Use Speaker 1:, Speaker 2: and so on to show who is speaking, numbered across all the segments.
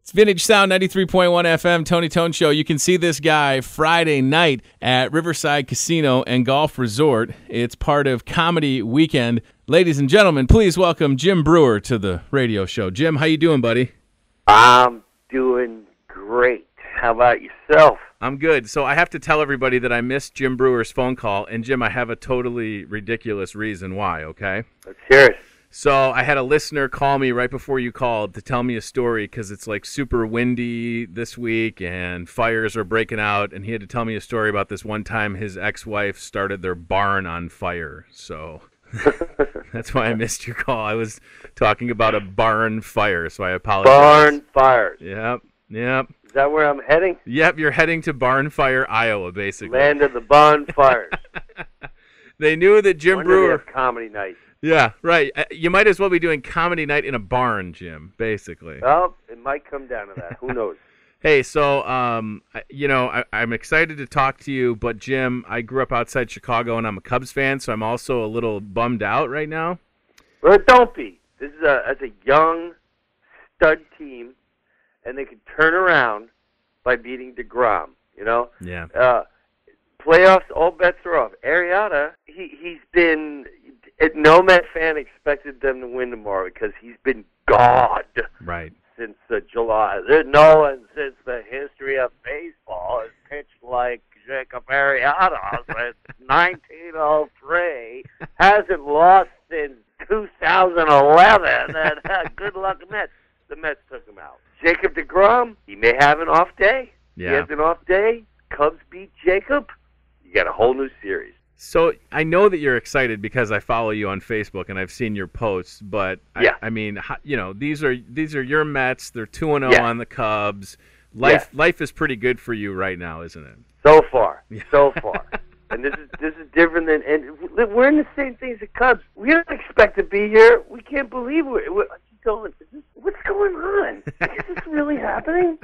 Speaker 1: It's Vintage Sound 93.1 FM, Tony Tone Show. You can see this guy Friday night at Riverside Casino and Golf Resort. It's part of Comedy Weekend. Ladies and gentlemen, please welcome Jim Breuer to the radio show. Jim, how you doing, buddy?
Speaker 2: I'm doing great. How about yourself?
Speaker 1: I'm good. So I have to tell everybody that I missed Jim Brewer's phone call. And, Jim, I have a totally ridiculous reason why, okay?
Speaker 2: Let's hear it.
Speaker 1: So I had a listener call me right before you called to tell me a story because it's like super windy this week and fires are breaking out. And he had to tell me a story about this one time his ex-wife started their barn on fire. So that's why I missed your call. I was talking about a barn fire, so I apologize.
Speaker 2: Barn fires.
Speaker 1: Yep.
Speaker 2: Is that where I'm heading?
Speaker 1: Yep, you're heading to Barn Fire, Iowa, basically.
Speaker 2: Land of the bonfires.
Speaker 1: They knew that Jim Brewer...
Speaker 2: They have comedy night.
Speaker 1: Yeah, right. You might as well be doing comedy night in a barn, Jim, basically.
Speaker 2: Well, it might come down to that. Who knows?
Speaker 1: Hey, so, I'm excited to talk to you, but, Jim, I grew up outside Chicago, and I'm a Cubs fan, so I'm also a little bummed out right now.
Speaker 2: Well, don't be. This is a young stud team, and they can turn around by beating DeGrom, you know?
Speaker 1: Yeah.
Speaker 2: Playoffs, all bets are off. Arrieta, he's been... No Met fan expected them to win tomorrow because he's been God since July. There's no one since the history of baseball has pitched like Jacob Arrieta since 1903. Hasn't lost since 2011. And good luck, Mets. The Mets took him out. Jacob deGrom, he may have an off day.
Speaker 1: Yeah.
Speaker 2: He has an off day. Cubs beat Jacob. You got a whole new series.
Speaker 1: So I know that you're excited because I follow you on Facebook and I've seen your posts, but
Speaker 2: yeah.
Speaker 1: I mean, you know, these are your Mets. They're 2-0 on the Cubs. Life is pretty good for you right now, isn't it?
Speaker 2: So far. And this is different than. And we're in the same thing as the Cubs. We don't expect to be here. We can't believe we're going. What's going on? Is this really happening?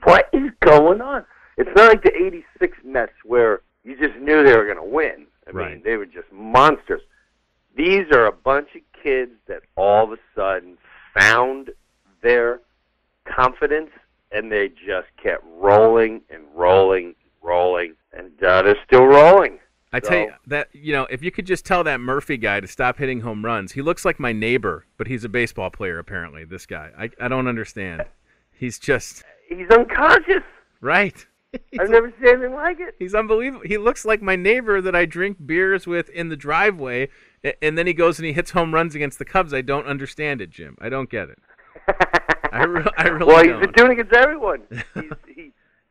Speaker 2: What is going on? It's not like the '86 Mets where you just knew they were going to win. I mean, they were just monsters. These are a bunch of kids that all of a sudden found their confidence, and they just kept rolling, and they're still rolling.
Speaker 1: I tell you that, you know, if you could just tell that Murphy guy to stop hitting home runs. He looks like my neighbor, but he's a baseball player, apparently, this guy. I don't understand. He's
Speaker 2: unconscious.
Speaker 1: Right.
Speaker 2: I've never seen anything like it.
Speaker 1: He's unbelievable. He looks like my neighbor that I drink beers with in the driveway, and then he goes and he hits home runs against the Cubs. I don't understand it, Jim. I don't get it. I really don't.
Speaker 2: Well, he's been doing it against everyone.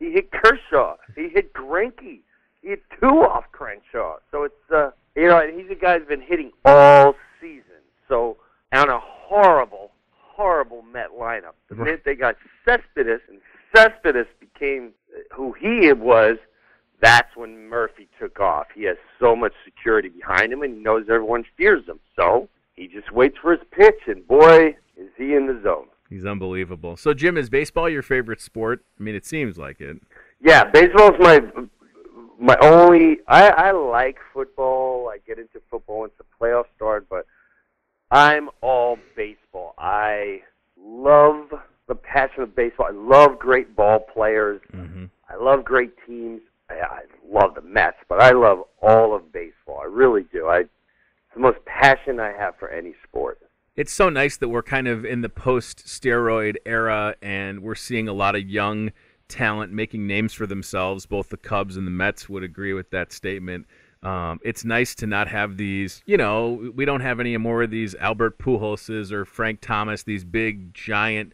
Speaker 2: He hit Kershaw. He hit Greinke. He hit 2 off Crenshaw. So it's, and he's a guy who's been hitting all season. So on a horrible Met lineup. The minute they got Cespedes, and Cespedes became who he was, that's when Murphy took off. He has so much security behind him, and he knows everyone fears him. So he just waits for his pitch, and boy, is he in the zone.
Speaker 1: He's unbelievable. So, Jim, is baseball your favorite sport? I mean, it seems like it.
Speaker 2: Yeah, baseball's my only... I like football. I get into football once the playoffs start, but I'm all baseball. I love the passion of baseball. I love great ball players.
Speaker 1: Mm-hmm.
Speaker 2: I love great teams. I love the Mets, but I love all of baseball. I really do. It's the most passion I have for any sport.
Speaker 1: It's so nice that we're kind of in the post-steroid era, and we're seeing a lot of young talent making names for themselves. Both the Cubs and the Mets would agree with that statement. It's nice to not have these, we don't have any more of these Albert Pujoses or Frank Thomas, these big, giant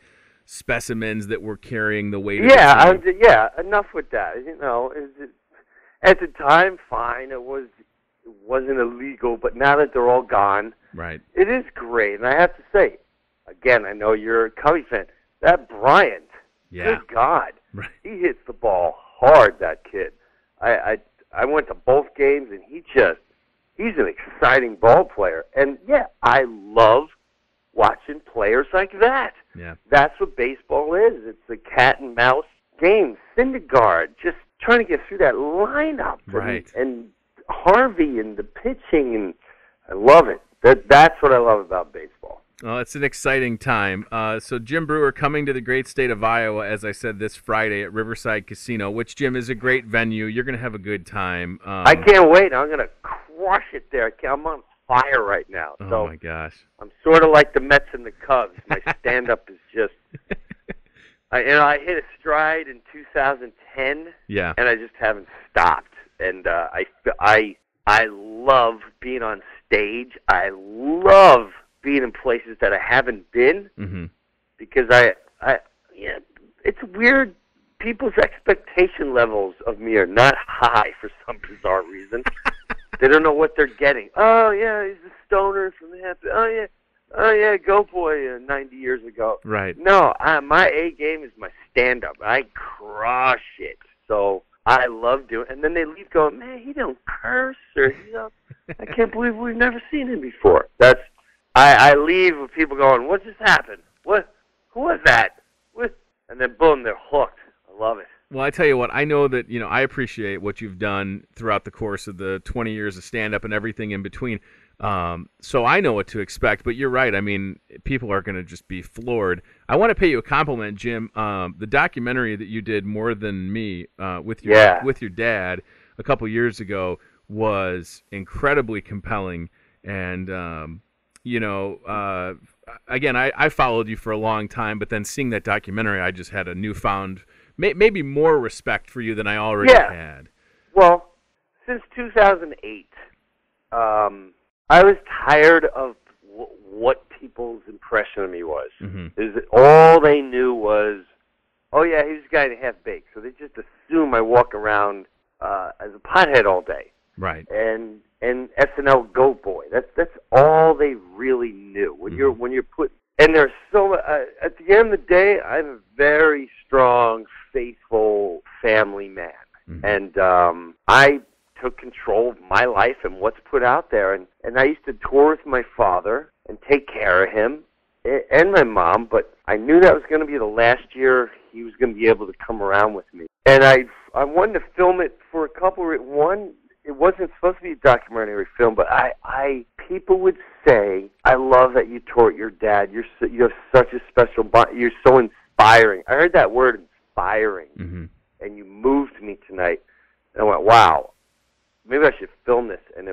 Speaker 1: specimens that were carrying the weight of the team.
Speaker 2: Enough with that. At the time, fine, it wasn't illegal, but now that they're all gone,
Speaker 1: right, it
Speaker 2: is great. And I have to say, again, I know you're a Cubby fan, that Bryant, good God, he hits the ball hard, that kid. I went to both games, and he's an exciting ball player. And, I love watching players like that.
Speaker 1: Yeah.
Speaker 2: That's what baseball is. It's a cat and mouse game. Syndergaard, just trying to get through that lineup.
Speaker 1: Right.
Speaker 2: And Harvey and the pitching, and I love it. That's what I love about baseball.
Speaker 1: Well, it's an exciting time. So Jim Breuer coming to the great state of Iowa, as I said, this Friday at Riverside Casino, which, Jim, is a great venue. You're going to have a good time.
Speaker 2: I can't wait. I'm going to crush it there. I'm on fire right now.
Speaker 1: Oh, my gosh.
Speaker 2: I'm sort of like the Mets and the Cubs. My stand-up is just... I hit a stride in 2010,
Speaker 1: yeah,
Speaker 2: and I just haven't stopped. And I love being on stage. I love being in places that I haven't been, because it's weird. People's expectation levels of me are not high for some bizarre reason. They don't know what they're getting. Oh yeah, he's a stoner from the happy. Oh yeah, Go Boy 90 years ago.
Speaker 1: Right.
Speaker 2: No, my A game is my stand-up. I crush it. So I love doing. And then they leave going, man, he don't curse, or I can't believe we've never seen him before. I leave with people going, what just happened? Who was that? What? And then boom, they're hooked. I love it.
Speaker 1: Well, I tell you what, I know that, I appreciate what you've done throughout the course of the 20 years of stand-up and everything in between. So I know what to expect, but you're right. I mean, people are going to just be floored. I want to pay you a compliment, Jim. The documentary that you did, More Than Me, with your dad a couple years ago was incredibly compelling. And, again, I followed you for a long time, but then seeing that documentary, I just had a newfound, maybe more respect for you than I already had.
Speaker 2: Well, since 2008, I was tired of what people's impression of me was. All they knew was, oh yeah, he's a guy in a half-baked. So they just assume I walk around as a pothead all day.
Speaker 1: Right.
Speaker 2: And SNL Goat Boy. That's all they really knew. When you're put, and there's so at the end of the day, I'm a very strong, faithful family man, and I took control of my life and what's put out there, and I used to tour with my father and take care of him and my mom, but I knew that was going to be the last year he was going to be able to come around with me. And I wanted to film it for a couple of reasons. One, it wasn't supposed to be a documentary film, but people would say, I love that you toured your dad. You have such a special bond. You're so inspiring. I heard that word, inspiring, and you moved me tonight. And I went, wow, maybe I should film this, and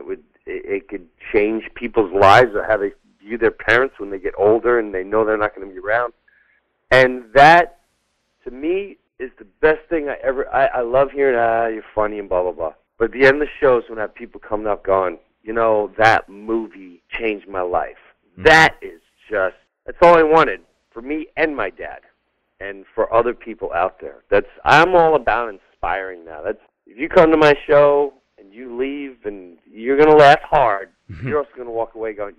Speaker 2: it could change people's lives or how they view their parents when they get older and they know they're not going to be around. And that, to me, is the best thing I love hearing, you're funny and blah, blah, blah. But at the end of the shows, when I have people coming up going, that movie changed my life. That is that's all I wanted for me and my dad and for other people out there. I'm all about inspiring now. If you come to my show and you leave and you're going to laugh hard, you're also going to walk away going,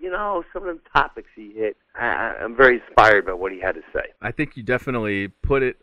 Speaker 2: some of the topics he hit, I'm very inspired by what he had to say.
Speaker 1: I think you definitely put it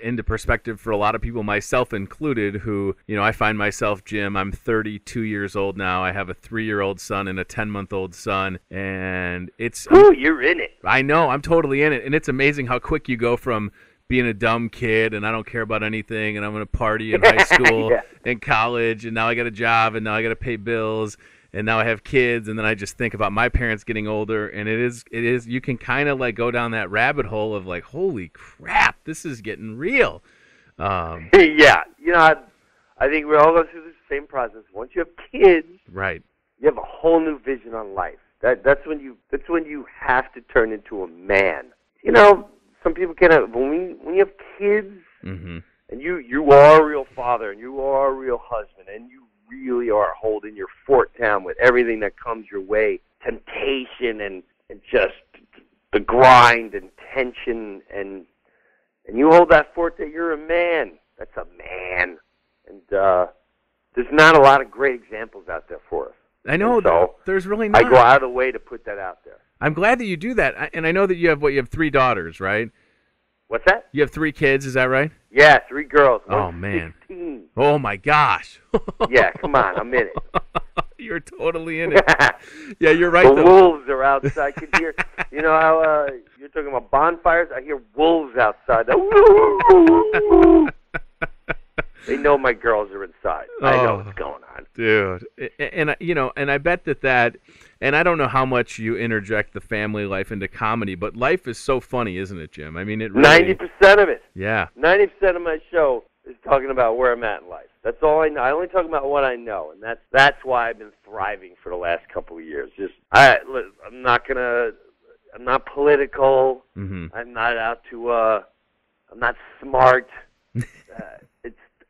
Speaker 1: into perspective for a lot of people, myself included, who, I find myself, Jim, I'm 32 years old now. I have a 3-year-old son and a 10-month-old son, and it's...
Speaker 2: Ooh, you're in it.
Speaker 1: I know, I'm totally in it, and it's amazing how quick you go from being a dumb kid and I don't care about anything and I'm going to party in high school and college, and now I got a job and now I got to pay bills. And now I have kids, and then I just think about my parents getting older, and it is you can kind of like go down that rabbit hole of like, holy crap, this is getting real.
Speaker 2: Yeah, I think we all go through the same process. Once you have kids,
Speaker 1: right,
Speaker 2: you have a whole new vision on life. That's when you have to turn into a man. Some people can't have, when you have kids, and you are a real father, and you are a real husband, and you really are holding your fort down with everything that comes your way, temptation and just the grind and tension, and you hold that fort that you're a man. That's a man. And there's not a lot of great examples out there for us.
Speaker 1: I know,
Speaker 2: so
Speaker 1: there's really not.
Speaker 2: I go out of the way to put that out there.
Speaker 1: I'm glad that you do that. And I know that you have 3 daughters, right?
Speaker 2: What's that?
Speaker 1: You have 3 kids, is that right?
Speaker 2: Yeah, 3 girls.
Speaker 1: Oh, man.
Speaker 2: 16.
Speaker 1: Oh, my gosh.
Speaker 2: Yeah, come on, I'm in it.
Speaker 1: You're totally in it. Yeah, you're right.
Speaker 2: The wolves are outside. I could hear, how you're talking about bonfires? I hear wolves outside. They know my girls are inside. I know what's going on.
Speaker 1: Dude. And I bet that And I don't know how much you interject the family life into comedy, but life is so funny, isn't it, Jim? I mean, it really...
Speaker 2: 90% of it.
Speaker 1: Yeah.
Speaker 2: 90% of my show is talking about where I'm at in life. That's all I know. I only talk about what I know, and that's why I've been thriving for the last couple of years. I'm not political.
Speaker 1: Mm-hmm.
Speaker 2: I'm not out to. I'm not smart.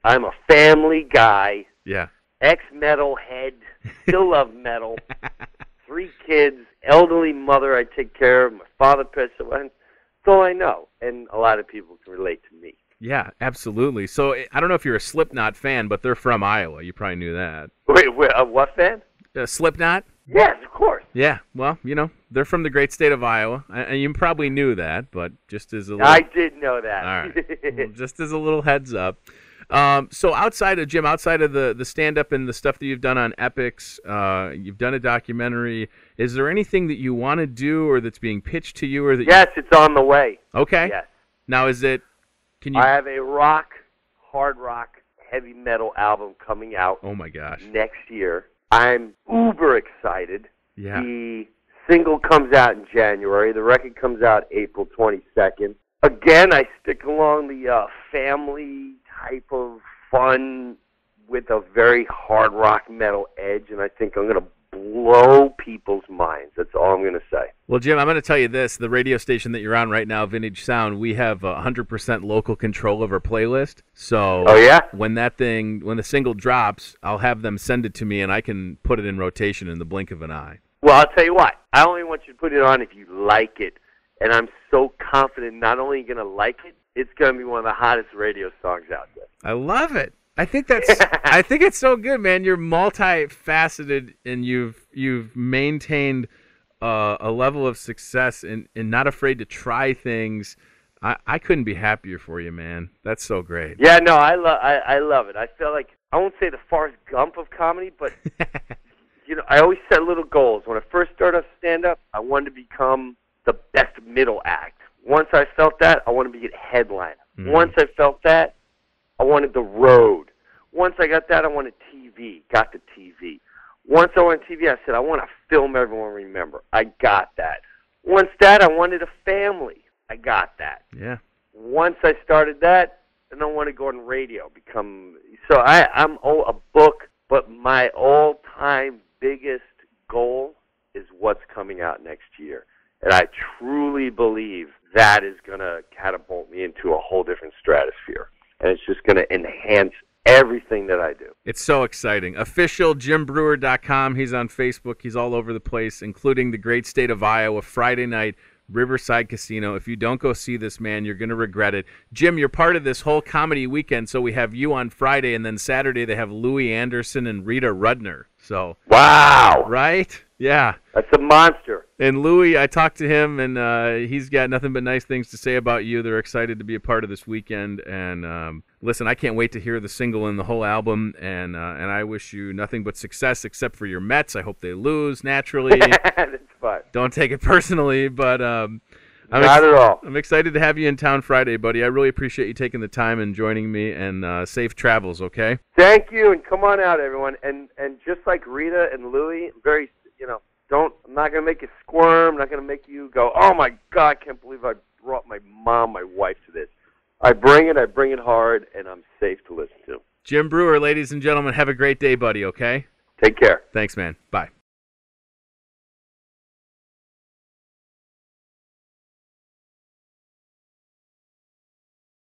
Speaker 2: I'm a family guy.
Speaker 1: Yeah.
Speaker 2: Ex-metal head. Still love metal. 3 kids. Elderly mother I take care of. My father passed away. That's all I know, and a lot of people can relate to me.
Speaker 1: Yeah, absolutely. So I don't know if you're a Slipknot fan, but they're from Iowa. You probably knew that.
Speaker 2: Wait, what fan?
Speaker 1: Slipknot?
Speaker 2: Yes, of course.
Speaker 1: Yeah, well, they're from the great state of Iowa, and you probably knew that, but just as a little...
Speaker 2: I did know that.
Speaker 1: All right. Well, just as a little heads up. So outside of the stand-up and the stuff that you've done on Epics, you've done a documentary. Is there anything that you want to do or that's being pitched to you?
Speaker 2: Yes, it's on the way.
Speaker 1: Okay.
Speaker 2: Yes.
Speaker 1: Now, I
Speaker 2: have a hard rock, heavy metal album coming out.
Speaker 1: Oh my gosh.
Speaker 2: Next year. I'm uber excited.
Speaker 1: Yeah.
Speaker 2: The single comes out in January. The record comes out April 22nd. Again, I stick along the family type of fun with a very hard rock metal edge, and I think I'm going to blow people's minds. That's all I'm going to say.
Speaker 1: Well, Jim, I'm going to tell you this. The radio station that you're on right now, Vintage Sound, we have 100% local control of our playlist. So
Speaker 2: oh, yeah?
Speaker 1: When the single drops, I'll have them send it to me, and I can put it in rotation in the blink of an eye.
Speaker 2: Well, I'll tell you what. I only want you to put it on if you like it. And I'm so confident not only are you going to like it, it's going to be one of the hottest radio songs out there.
Speaker 1: I love it. I think it's so good, man. You're multifaceted, and you've maintained a level of success and not afraid to try things. I couldn't be happier for you, man. That's so great.
Speaker 2: Yeah, no, I love it. I feel like, I won't say the Forrest Gump of comedy, but I always set little goals. When I first started off stand-up, I wanted to become the best middle act. Once I felt that, I wanted to be a headliner. Mm-hmm. Once I felt that, I wanted the road. Once I got that, I wanted TV. Got the TV. Once I wanted TV, I said, I want to film everyone remember. I got that. Once that, I wanted a family. I got that.
Speaker 1: Yeah.
Speaker 2: Once I started that, then I want to go on radio. So I'm a book, but my all-time biggest goal is what's coming out next year. And I truly believe that is going to catapult me into a whole different stratosphere. And it's just going to enhance everything that I do.
Speaker 1: It's so exciting. Official JimBreuer.com. He's on Facebook. He's all over the place, including the great state of Iowa. Friday night, Riverside Casino. If you don't go see this man, you're going to regret it. Jim, you're part of this whole comedy weekend, so we have you on Friday, and then Saturday they have Louis Anderson and Rita Rudner. So
Speaker 2: wow.
Speaker 1: Right? Yeah.
Speaker 2: That's a monster.
Speaker 1: And Louis, I talked to him, and he's got nothing but nice things to say about you. They're excited to be a part of this weekend. And listen, I can't wait to hear the single and the whole album. And I wish you nothing but success, except for your Mets. I hope they lose, naturally.
Speaker 2: That's fine.
Speaker 1: Don't take it personally, but
Speaker 2: not at all.
Speaker 1: I'm excited to have you in town Friday, buddy. I really appreciate you taking the time and joining me, and safe travels, okay?
Speaker 2: Thank you, and come on out, everyone. And just like Rita and Louis, I'm not going to make you squirm. I'm not going to make you go, oh, my God, I can't believe I brought my mom, my wife to this. I bring it hard, and I'm safe to listen to.
Speaker 1: Jim Breuer, ladies and gentlemen, have a great day, buddy, okay?
Speaker 2: Take care.
Speaker 1: Thanks, man. Bye.